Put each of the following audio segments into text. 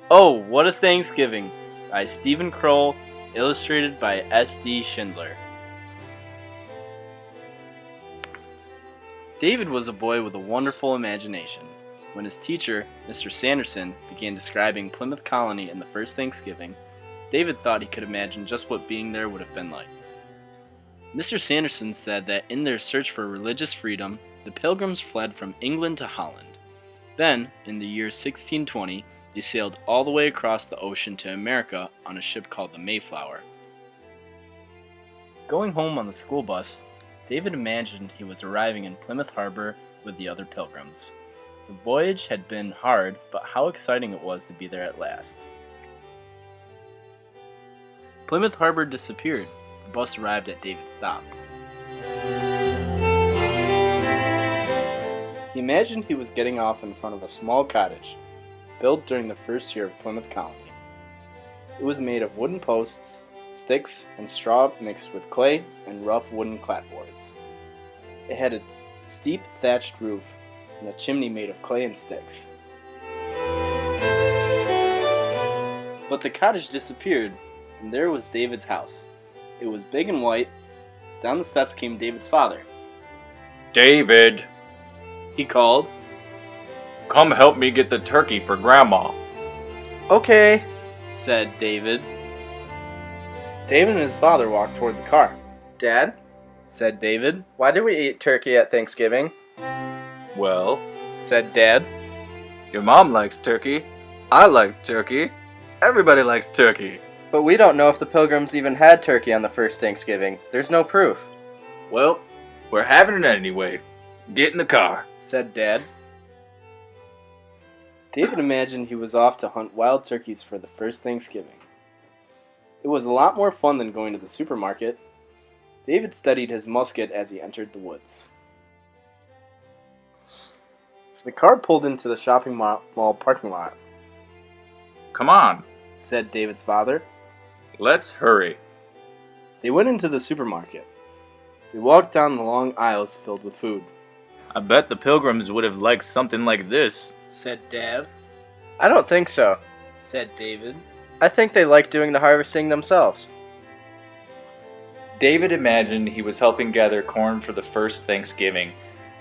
Oh, What a Thanksgiving by Stephen Kroll, illustrated by S.D. Schindler. David was a boy with a wonderful imagination. When his teacher, Mr. Sanderson, began describing Plymouth Colony in the first Thanksgiving, David thought he could imagine just what being there would have been like. Mr. Sanderson said that in their search for religious freedom, the Pilgrims fled from England to Holland. Then, in the year 1620, they sailed all the way across the ocean to America on a ship called the Mayflower. Going home on the school bus, David imagined he was arriving in Plymouth Harbor with the other pilgrims. The voyage had been hard, but how exciting it was to be there at last. Plymouth Harbor disappeared. The bus arrived at David's stop. He imagined he was getting off in front of a small cottage, built during the first year of Plymouth Colony. It was made of wooden posts, sticks, and straw mixed with clay and rough wooden clapboards. It had a steep thatched roof and a chimney made of clay and sticks. But the cottage disappeared, and there was David's house. It was big and white. Down the steps came David's father. David, He called. come help me get the turkey for Grandma. "Okay," said David. David and his father walked toward the car. Dad, Said David. why do we eat turkey at Thanksgiving? Well, Said Dad. your mom likes turkey. I like turkey. Everybody likes turkey. But we don't know if the Pilgrims even had turkey on the first Thanksgiving. There's no proof. Well, we're having it anyway. Get in the car. Said Dad. David imagined he was off to hunt wild turkeys for the first Thanksgiving. It was a lot more fun than going to the supermarket. David steadied his musket as he entered the woods. The car pulled into the shopping mall parking lot. Come on, Said David's father. let's hurry. They went into the supermarket. They walked down the long aisles filled with food. I bet the Pilgrims would have liked something like this. Said Dad. I don't think so. Said David. I think they like doing the harvesting themselves. David imagined he was helping gather corn for the first Thanksgiving.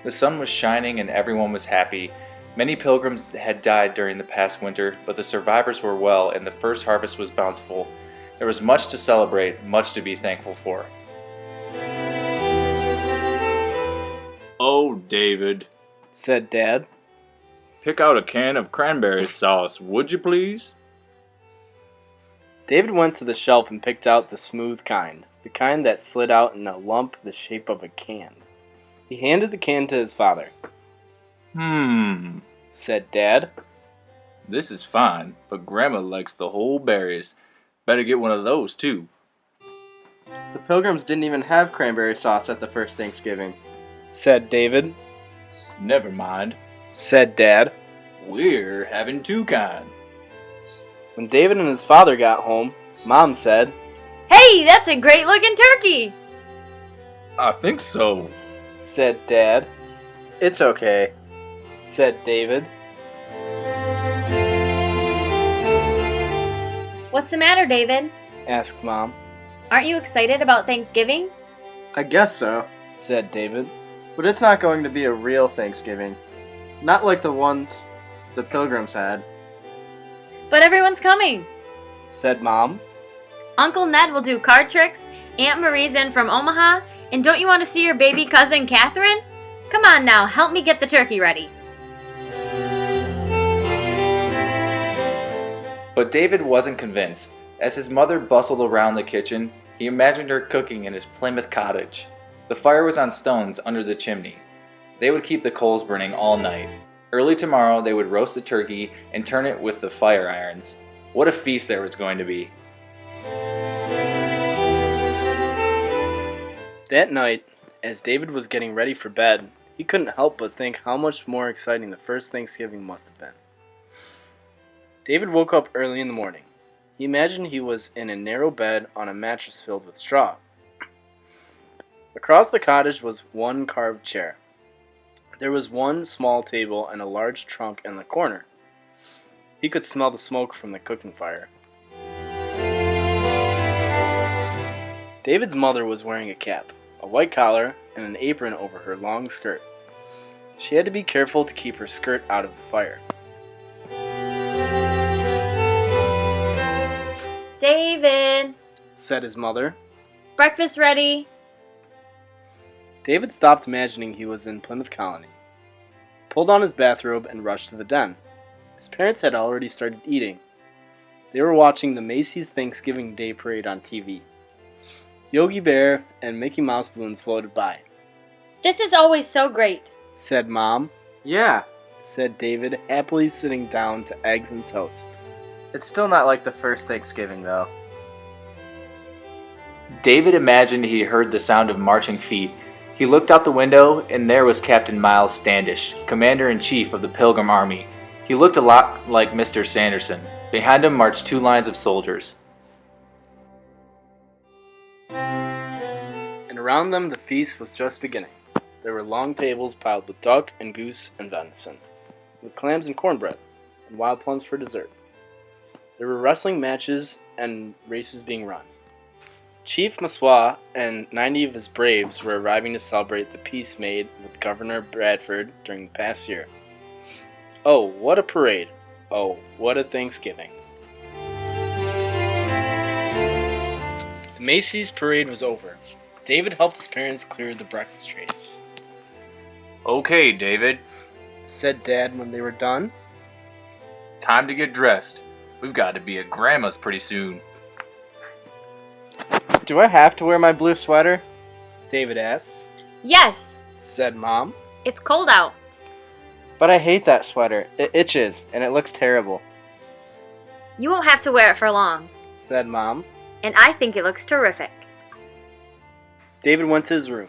The sun was shining and everyone was happy. Many pilgrims had died during the past winter, but the survivors were well and the first harvest was bountiful. There was much to celebrate, much to be thankful for. Oh, David, Said Dad. pick out a can of cranberry sauce, would you please? David went to the shelf and picked out the smooth kind, the kind that slid out in a lump the shape of a can. He handed the can to his father. Said Dad. This is fine, but Grandma likes the whole berries. Better get one of those, too. The Pilgrims didn't even have cranberry sauce at the first Thanksgiving. Said David. Never mind. Said Dad. We're having two kind. When David and his father got home, Mom said, Hey, that's a great looking turkey! I think so. Said Dad. It's okay. Said David. What's the matter, David? Asked Mom. Aren't you excited about Thanksgiving? I guess so. Said David. But it's not going to be a real Thanksgiving. Not like the ones the Pilgrims had. But everyone's coming. Said Mom. Uncle Ned will do card tricks, Aunt Marie's in from Omaha, and don't you want to see your baby cousin Catherine? Come on now, help me get the turkey ready. But David wasn't convinced. As his mother bustled around the kitchen, he imagined her cooking in his Plymouth cottage. The fire was on stones under the chimney. They would keep the coals burning all night. Early tomorrow, they would roast the turkey and turn it with the fire irons. What a feast there was going to be. That night, as David was getting ready for bed, he couldn't help but think how much more exciting the first Thanksgiving must have been. David woke up early in the morning. He imagined he was in a narrow bed on a mattress filled with straw. Across the cottage was one carved chair. There was one small table and a large trunk in the corner. He He could smell the smoke from the cooking fire. David's mother was wearing a cap, a white collar, and an apron over her long skirt. She had to be careful to keep her skirt out of the fire. David, Said his mother. breakfast ready. David stopped imagining he was in Plymouth Colony, pulled on his bathrobe, and rushed to the den. His parents had already started eating. They were watching the Macy's Thanksgiving Day Parade on TV. Yogi Bear and Mickey Mouse balloons floated by. This is always so great. Said Mom. Yeah, Said David, happily sitting down to eggs and toast. it's still not like the first Thanksgiving, though. David imagined he heard the sound of marching feet. He looked out the window, and there was Captain Miles Standish, Commander-in-Chief of the Pilgrim Army. He looked a lot like Mr. Sanderson. Behind him marched 2 lines of soldiers. And around them the feast was just beginning. There were long tables piled with duck and goose and venison, with clams and cornbread, and wild plums for dessert. There were wrestling matches and races being run. Chief Maswa and 90 of his braves were arriving to celebrate the peace made with Governor Bradford during the past year. Oh, what a parade! Oh, what a Thanksgiving! The Macy's parade was over. David helped his parents clear the breakfast trays. Okay, David. Said Dad when they were done. Time to get dressed. We've got to be at Grandma's pretty soon. Do I have to wear my blue sweater? David asked. Yes, Said Mom. it's cold out. But I hate that sweater. It itches, and it looks terrible. You won't have to wear it for long. Said Mom. And I think it looks terrific. David went to his room.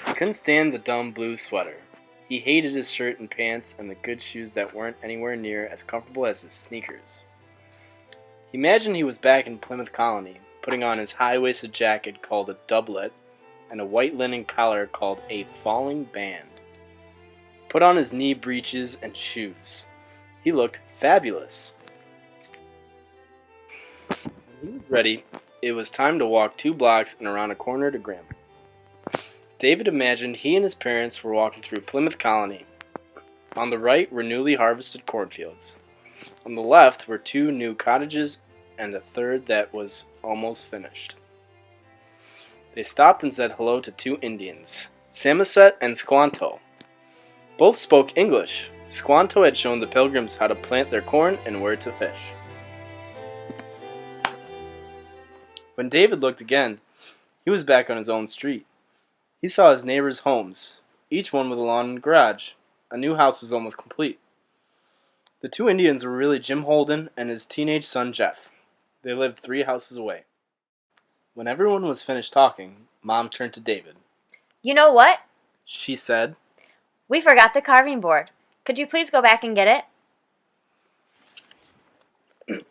He couldn't stand the dumb blue sweater. He hated his shirt and pants and the good shoes that weren't anywhere near as comfortable as his sneakers. He imagined he was back in Plymouth Colony, putting on his high-waisted jacket called a doublet and a white linen collar called a falling band. Put on his knee breeches and shoes. He looked fabulous. When he was ready, it was time to walk 2 blocks and around a corner to Grandma. David imagined he and his parents were walking through Plymouth Colony. On the right were newly harvested cornfields. On the left were 2 new cottages and a third that was almost finished. They stopped and said hello to 2 Indians, Samoset and Squanto. Both spoke English. Squanto had shown the pilgrims how to plant their corn and where to fish. When David looked again, he was back on his own street. He saw his neighbors' homes, each one with a lawn and garage. A new house was almost complete. The 2 Indians were really Jim Holden and his teenage son Jeff. They lived 3 houses away. When everyone was finished talking, Mom turned to David. You know what? She said, We forgot the carving board. Could you please go back and get it?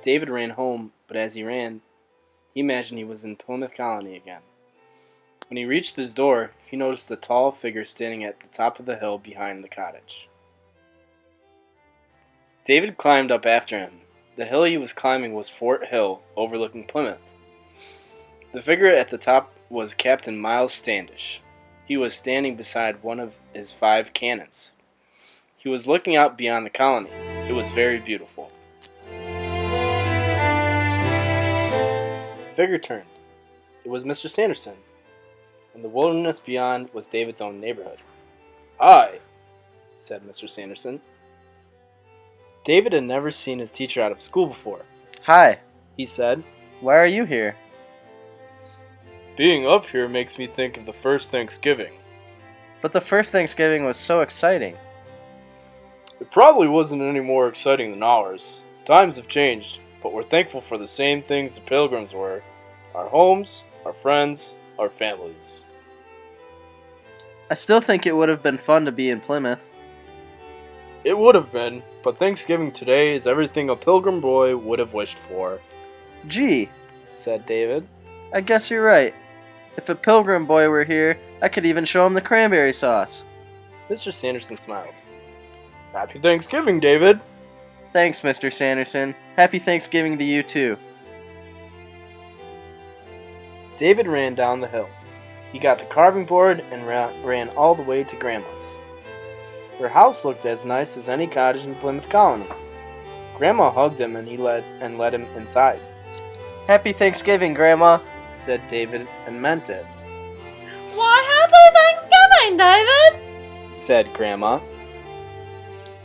David ran home, but as he ran, he imagined he was in Plymouth Colony again. When he reached his door, he noticed a tall figure standing at the top of the hill behind the cottage. David climbed up after him. The hill he was climbing was Fort Hill, overlooking Plymouth. The figure at the top was Captain Miles Standish. He was standing beside one of his 5 cannons. He was looking out beyond the colony. It was very beautiful. The figure turned. It was Mr. Sanderson. And the wilderness beyond was David's own neighborhood. "Hi," said Mr. Sanderson. David had never seen his teacher out of school before. Hi, He said, why are you here? "Being up here makes me think of the first Thanksgiving." But the first Thanksgiving was so exciting. "It probably wasn't any more exciting than ours. Times have changed, but we're thankful for the same things the Pilgrims were. Our homes, our friends, our families." I still think it would have been fun to be in Plymouth. "It would have been, but Thanksgiving today is everything a Pilgrim boy would have wished for," Gee, said David. I guess you're right. If a Pilgrim boy were here, I could even show him the cranberry sauce. Mr. Sanderson smiled. Happy Thanksgiving, David. Thanks, Mr. Sanderson. Happy Thanksgiving to you, too. David ran down the hill. He got the carving board and ran all the way to Grandma's. Her house looked as nice as any cottage in Plymouth Colony. Grandma hugged him and let him inside. Happy Thanksgiving, Grandma, said David, and meant it. Why, happy Thanksgiving, David, said Grandma.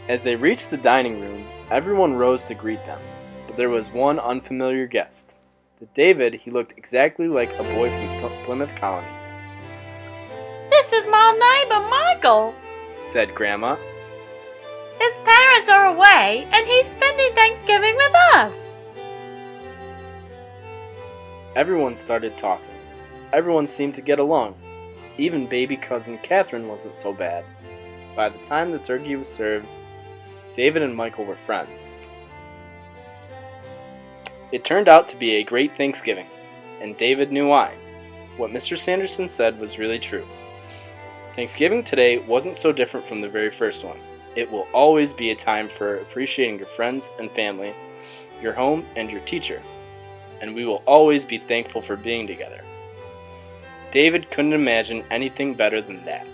As they reached the dining room, everyone rose to greet them, but there was one unfamiliar guest. To David, he looked exactly like a boy from Plymouth Colony. This is my neighbor, Michael, said Grandma. His parents are away, and he's spending Thanksgiving with us. Everyone started talking. Everyone seemed to get along. Even baby cousin Catherine wasn't so bad. By the time the turkey was served, David and Michael were friends. It turned out to be a great Thanksgiving, and David knew why. What Mr. Sanderson said was really true. Thanksgiving today wasn't so different from the very first one. It will always be a time for appreciating your friends and family, your home, and your teacher. And we will always be thankful for being together. David couldn't imagine anything better than that.